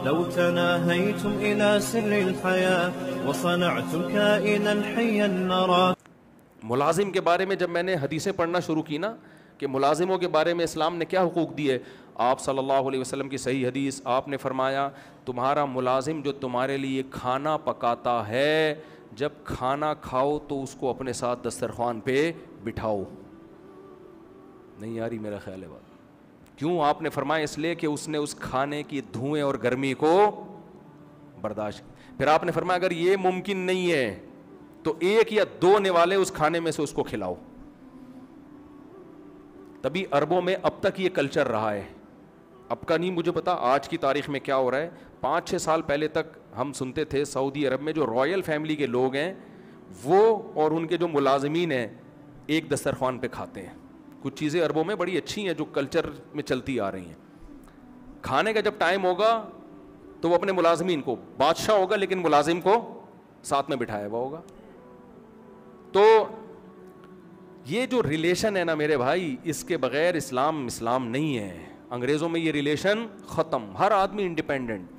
لو تناهيتم إلى سر الحياة وصنعتم كائنا حيا نرى. ملازم کے بارے میں جب میں نے حدیثیں پڑھنا شروع کی نا کہ ملازموں کے بارے میں اسلام نے کیا حقوق دیے, آپ صلی اللہ علیہ وسلم کی صحیح حدیث, آپ نے فرمایا تمہارا ملازم جو تمہارے لیے کھانا پکاتا ہے, جب کھانا کھاؤ تو اس کو اپنے ساتھ دسترخوان پہ بٹھاؤ. نہیں آ رہی میرا خیال ہے بات. کیوں؟ آپ نے فرمایا اس لیے کہ اس نے اس کھانے کی دھوئیں اور گرمی کو برداشت. پھر آپ نے فرمایا اگر یہ ممکن نہیں ہے تو 1 یا 2 نوالے اس کھانے میں سے اس کو کھلاؤ. تبھی عربوں میں اب تک یہ کلچر رہا ہے. اب کا نہیں مجھے پتا آج کی تاریخ میں کیا ہو رہا ہے. 5-6 سال پہلے تک ہم سنتے تھے سعودی عرب میں جو رائل فیملی کے لوگ ہیں وہ اور ان کے جو ملازمین ہیں ایک دسترخوان پہ کھاتے ہیں. کچھ چیزیں عربوں میں بڑی اچھی ہیں جو کلچر میں چلتی آ رہی ہیں. کھانے کا جب ٹائم ہوگا تو وہ اپنے ملازمین کو, بادشاہ ہوگا لیکن ملازم کو ساتھ میں بٹھایا ہوا ہوگا. تو یہ جو ریلیشن ہے نا میرے بھائی, اس کے بغیر اسلام نہیں ہے. انگریزوں میں یہ ریلیشن ختم, ہر آدمی انڈیپینڈنٹ.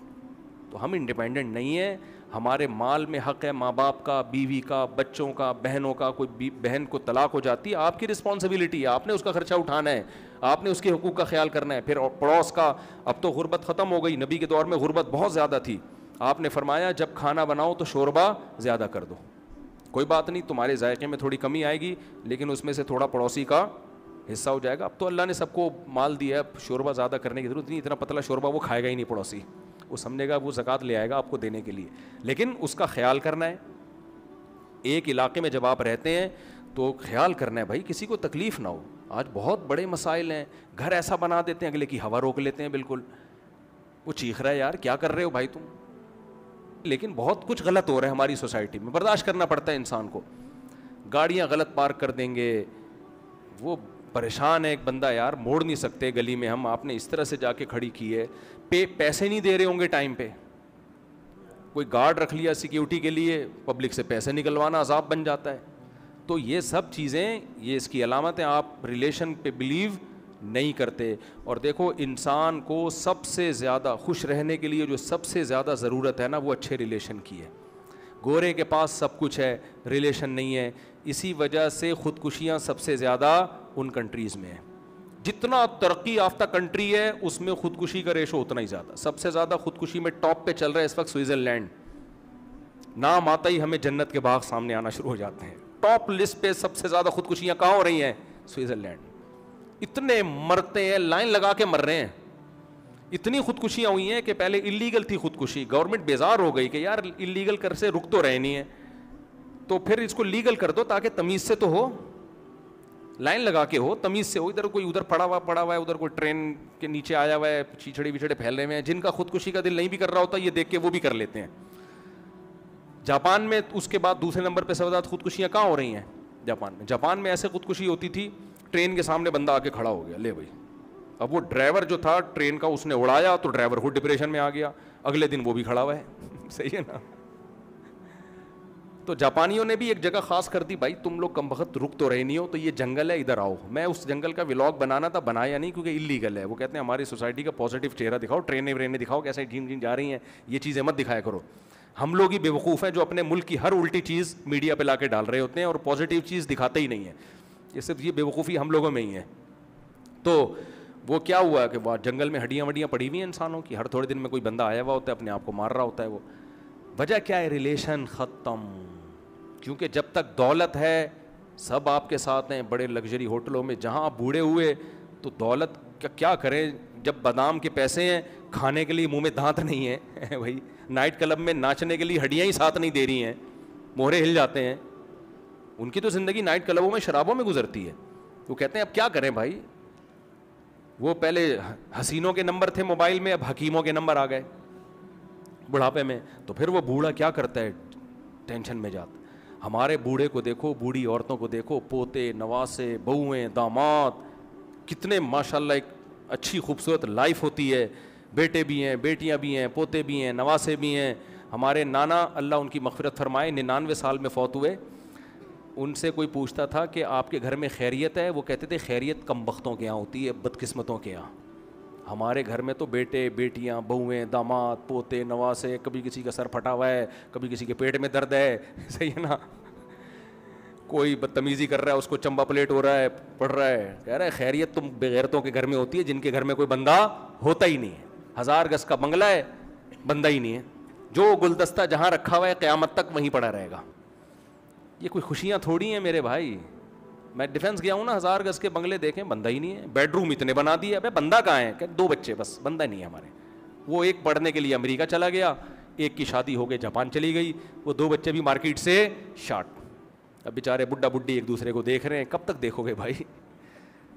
تو ہم انڈیپینڈنٹ نہیں ہیں. ہمارے مال میں حق ہے ماں باپ کا, بیوی کا, بچوں کا, بہنوں کا. کوئی بہن کو طلاق ہو جاتی ہے, آپ کی رسپانسبلٹی ہے, آپ نے اس کا خرچہ اٹھانا ہے, آپ نے اس کے حقوق کا خیال کرنا ہے. پھر پڑوس کا, اب تو غربت ختم ہو گئی, نبی کے دور میں غربت بہت زیادہ تھی. آپ نے فرمایا جب کھانا بناؤ تو شوربہ زیادہ کر دو. کوئی بات نہیں, تمہارے ذائقے میں تھوڑی کمی آئے گی لیکن اس میں سے تھوڑا پڑوسی کا حصہ ہو جائے گا. اب تو اللہ نے سب کو مال دیا ہے, شوربہ زیادہ کرنے کی ضرورت نہیں. اتنا پتلا شوربہ وہ کھائے گا ہی نہیں پڑوسی, وہ سمجھے گا وہ زکوٰۃ لے آئے گا آپ کو دینے کے لیے, لیکن اس کا خیال کرنا ہے. ایک علاقے میں جب آپ رہتے ہیں تو خیال کرنا ہے بھائی کسی کو تکلیف نہ ہو. آج بہت بڑے مسائل ہیں, گھر ایسا بنا دیتے ہیں اگلے کی ہوا روک لیتے ہیں بالکل. وہ چیخ رہا ہے یار کیا کر رہے ہو بھائی تم, لیکن بہت کچھ غلط ہو رہا ہے ہماری سوسائٹی میں, برداشت کرنا پڑتا ہے انسان کو. گاڑیاں غلط پارک کر دیں گے, وہ پریشان ہے ایک بندہ یار, موڑ نہیں سکتے گلی میں ہم, آپ نے اس طرح سے جا کے کھڑی کی ہے, پیسے نہیں دے رہے ہوں گے ٹائم پہ, کوئی گارڈ رکھ لیا سیکیورٹی کے لیے, پبلک سے پیسے نکلوانا عذاب بن جاتا ہے. تو یہ سب چیزیں, یہ اس کی علامت ہیں آپ ریلیشن پہ بلیو نہیں کرتے. اور دیکھو انسان کو سب سے زیادہ خوش رہنے کے لیے جو سب سے زیادہ ضرورت ہے نا وہ اچھے ریلیشن کی ہے. گورے کے پاس سب کچھ ہے, ریلیشن نہیں ہے. اسی وجہ سے خودکشیاں سب سے زیادہ ان کنٹریز میں ہیں. جتنا ترقی یافتہ کنٹری ہے اس میں خودکشی کا ریشو اتنا ہی زیادہ. سب سے زیادہ خودکشی میں ٹاپ پہ چل رہا ہے اس وقت سوئٹزرلینڈ. نام آتا ہی ہمیں جنت کے باغ سامنے آنا شروع ہو جاتے ہیں. ٹاپ لسٹ پہ سب سے زیادہ خودکشیاں کہاں ہو رہی ہیں؟ سوئٹزرلینڈ. اتنے مرتے ہیں, لائن لگا کے مر رہے ہیں. اتنی خودکشیاں ہوئی ہیں کہ پہلے اللیگل تھی خودکشی, گورنمنٹ بیزار ہو گئی کہ یار اللیگل کر سے رک تو رہے نہیں ہے, تو پھر اس کو لیگل کر دو تاکہ تمیز سے تو ہو, لائن لگا کے ہو, تمیز سے ہو. ادھر کوئی ادھر پڑا ہوا ہے, ادھر کوئی ٹرین کے نیچے آیا ہوا ہے, چیچڑے وچڑے پھیل رہے ہیں. جن کا خودکشی کا دل نہیں بھی کر رہا ہوتا یہ دیکھ کے وہ بھی کر لیتے ہیں. جاپان میں اس کے بعد دوسرے نمبر پہ سب سے زیادہ خودکشیاں کہاں ہو رہی ہیں؟ جاپان میں. جاپان میں ایسے خودکشی ہوتی تھی, ٹرین کے سامنے بندہ آ کے کھڑا ہو گیا, لے بھائی. اب وہ ڈرائیور جو تھا ٹرین کا اس نے اڑایا تو ڈرائیور خود ڈپریشن میں آ گیا, اگلے دن وہ بھی کھڑا ہوا ہے. صحیح ہے نا. تو جاپانیوں نے بھی ایک جگہ خاص کر دی, بھائی تم لوگ کم وقت رک تو رہے نہیں ہو, تو یہ جنگل ہے ادھر آؤ. میں اس جنگل کا ولاگ بنانا تھا, بنایا نہیں کیونکہ اللیگل ہے. وہ کہتے ہیں ہماری سوسائٹی کا پازیٹیو چہرہ دکھاؤ, ٹرینیں دکھاؤ کیسے جھین جا رہی ہیں, یہ چیزیں مت دکھایا کرو. ہم لوگ ہی بیوقوف ہیں جو اپنے ملک کی ہر الٹی چیز میڈیا پہ لا کے ڈال رہے ہوتے ہیں اور پازیٹیو چیز دکھاتے ہی نہیں ہیں. یہ صرف یہ بیوقوفی ہم لوگوں میں ہی ہے. تو وہ کیا ہوا کہ وہ جنگل میں ہڈیاں پڑی ہوئی ہیں انسانوں کی, ہر تھوڑے دن میں کوئی بندہ آیا ہوا ہوتا ہے, اپنے آپ کو مار رہا ہوتا ہے. وہ وجہ کیا ہے؟ ریلیشن ختم. کیونکہ جب تک دولت ہے سب آپ کے ساتھ ہیں, بڑے لگژری ہوٹلوں میں. جہاں آپ بوڑھے ہوئے تو دولت کیا کریں, جب بادام کے پیسے ہیں, کھانے کے لیے منہ میں دانت نہیں ہے بھائی, نائٹ کلب میں ناچنے کے لیے ہڈیاں ہی ساتھ نہیں دے رہی ہیں, مہرے ہل جاتے ہیں. ان کی تو زندگی نائٹ کلبوں میں شرابوں میں گزرتی ہے. وہ کہتے ہیں اب کیا کریں بھائی, وہ پہلے حسینوں کے نمبر تھے موبائل میں, اب حکیموں کے نمبر آ گئے بڑھاپے میں. تو پھر وہ بوڑھا کیا کرتا ہے, ٹینشن میں جاتا. ہمارے بوڑھے کو دیکھو, بوڑھی عورتوں کو دیکھو, پوتے نواسے بہویں داماد, کتنے ماشاءاللہ ایک اچھی خوبصورت لائف ہوتی ہے. بیٹے بھی ہیں, بیٹیاں بھی ہیں, پوتے بھی ہیں, نواسے بھی ہیں. ہمارے نانا اللہ ان کی مغفرت فرمائے 99 سال میں فوت ہوئے. ان سے کوئی پوچھتا تھا کہ آپ کے گھر میں خیریت ہے, وہ کہتے تھے خیریت کم بختوں کے یہاں ہوتی ہے, بدقسمتوں کے یہاں. ہمارے گھر میں تو بیٹے بیٹیاں بہویں داماد پوتے نواسے, کبھی کسی کا سر پھٹا ہوا ہے, کبھی کسی کے پیٹ میں درد ہے, صحیح ہے نا, کوئی بدتمیزی کر رہا ہے, اس کو چمبا پلیٹ ہو رہا ہے, پڑ رہا ہے, کہہ رہا ہے خیریت تم بغیرتوں کے گھر میں ہوتی ہے جن کے گھر میں کوئی بندہ ہوتا ہی نہیں ہے. 1000 گز کا بنگلہ ہے, بندہ ہی نہیں ہے, جو گلدستہ جہاں رکھا ہوا ہے قیامت تک وہیں پڑا رہے گا. یہ کوئی خوشیاں تھوڑی ہیں میرے بھائی. میں ڈیفینس گیا ہوں نا, 1000 گز کے بنگلے دیکھیں, بندہ ہی نہیں ہے. بیڈ روم اتنے بنا دیے, ابے بندہ کہاں ہے, کہ 2 بچے بس, بندہ نہیں ہے ہمارے. وہ ایک پڑھنے کے لیے امریکہ چلا گیا, ایک کی شادی ہو گئی جاپان چلی گئی, وہ 2 بچے بھی مارکیٹ سے شارٹ. اب بیچارے بڈھا بڈھی ایک دوسرے کو دیکھ رہے ہیں, کب تک دیکھو گے بھائی.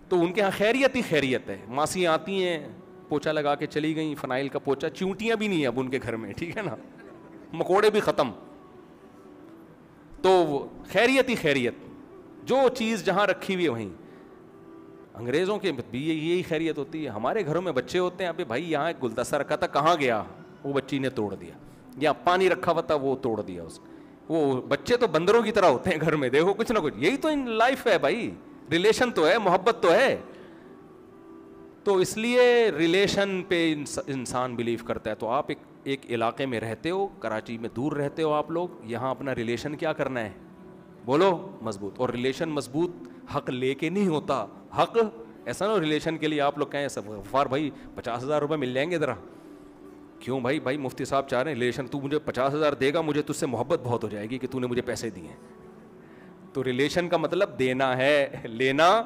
تو ان کے ہاں خیریت ہی خیریت ہے. ماسیاں آتی ہیں پوچھا لگا کے چلی گئیں, فنائل کا پوچھا, چیونٹیاں بھی نہیں ہیں اب ان کے گھر میں, ٹھیک ہے نا, مکوڑے بھی ختم. تو خیریت ہی خیریت, جو چیز جہاں رکھی ہوئی ہے وہیں. انگریزوں کے بھی یہی خیریت ہوتی ہے. ہمارے گھروں میں بچے ہوتے ہیں, ابھی بھائی یہاں ایک گلدستہ رکھا تھا, کہاں گیا, وہ بچی نے توڑ دیا. یا پانی رکھا ہوا تھا, وہ توڑ دیا اس. وہ بچے تو بندروں کی طرح ہوتے ہیں گھر میں, دیکھو کچھ نہ کچھ. یہی تو ان لائف ہے بھائی, ریلیشن تو ہے, محبت تو ہے. تو اس لیے ریلیشن پہ انسان بلیو کرتا ہے. تو آپ ایک علاقے میں رہتے ہو, کراچی میں دور رہتے ہو آپ لوگ, یہاں اپنا ریلیشن کیا کرنا ہے, بولو, مضبوط. اور ریلیشن مضبوط حق لے کے نہیں ہوتا. حق ایسا نا ریلیشن کے لیے آپ لوگ کہیں غفار بھائی 50,000 روپے مل جائیں گے ذرا, کیوں بھائی مفتی صاحب چاہ رہے ہیں ریلیشن, تو مجھے 50,000 دے گا, مجھے تجھ سے محبت بہت ہو جائے گی کہ تو نے مجھے پیسے دیے. تو ریلیشن کا مطلب دینا ہے, لینا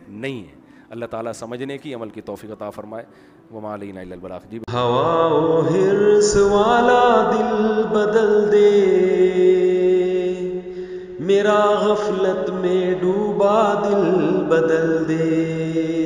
نہیں ہے. اللہ تعالیٰ سمجھنے کی عمل کی توفیق عطا فرمائے. وما علینا الا البلاغ. جی ہوا و حرص والا دل بدل دے, میرا غفلت میں ڈوبا دل بدل دے.